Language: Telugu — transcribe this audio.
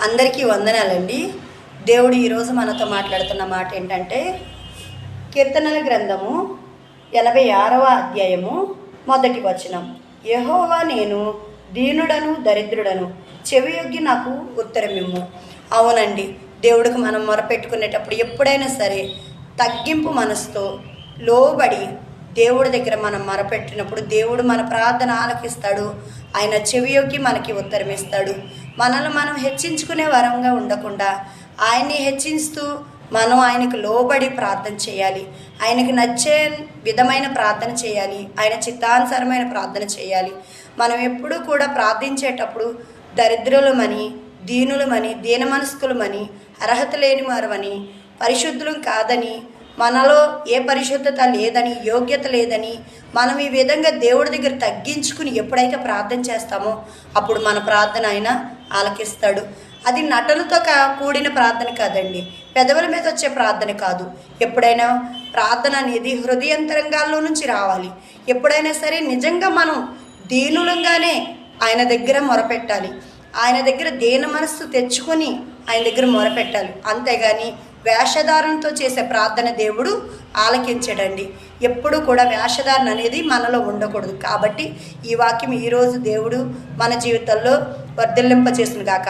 అందరికీ వందనాలండి. దేవుడు ఈరోజు మనతో మాట్లాడుతున్న మాట ఏంటంటే, కీర్తనల గ్రంథము 86వ అధ్యాయము 1వ వచనం. యెహోవా, నేను దీనుడను దరిద్రుడను, చెవియొగ్గి నాకు ఉత్తరమిమ్ము. అవునండి, దేవుడికి మనం మొరపెట్టుకునేటప్పుడు ఎప్పుడైనా సరే తగ్గింపు మనసుతో లోబడి దేవుడి దగ్గర మనం మొరపెట్టినప్పుడు దేవుడు మన ప్రార్థన ఆలకిస్తాడు. ఆయన చెవియొగ్గి మనకి ఉత్తరం ఇస్తాడు. మనల్ని మనం హెచ్చించుకునే వరంగా ఉండకుండా ఆయన్ని హెచ్చిస్తూ మనం ఆయనకు లోబడి ప్రార్థన చేయాలి. ఆయనకు నచ్చే విధమైన ప్రార్థన చేయాలి. ఆయన చిత్తానుసారమైన ప్రార్థన చేయాలి. మనం ఎప్పుడూ కూడా ప్రార్థించేటప్పుడు దరిద్రులమని, దీనులమని, దీన మనస్కులమని, అర్హత లేని వారమని, పరిశుద్ధులం కాదని, మనలో ఏ పరిశుద్ధత లేదని, యోగ్యత లేదని మనం ఈ విధంగా దేవుడి దగ్గర తగ్గించుకుని ఎప్పుడైతే ప్రార్థన చేస్తామో అప్పుడు మన ప్రార్థన ఆయన ఆలకిస్తాడు. అది నటనతో కూడిన ప్రార్థన కాదండి, పెదవుల మీద వచ్చే ప్రార్థన కాదు. ఎప్పుడైనా ప్రార్థన అనేది హృదయంతరంగాల్లో నుంచి రావాలి. ఎప్పుడైనా సరే నిజంగా మనం దీనులంగానే ఆయన దగ్గర మొరపెట్టాలి. ఆయన దగ్గర దీన మనస్సు తెచ్చుకొని ఆయన దగ్గర మొరపెట్టాలి. అంతేగాని వేషధారణతో చేసే ప్రార్థన దేవుడు ఆలకించడండి. ఎప్పుడు కూడా వేషధారణ అనేది మనలో ఉండకూడదు. కాబట్టి ఈ వాక్యం ఈరోజు దేవుడు మన జీవితంలో వర్ధిల్లింపచేసును గాక.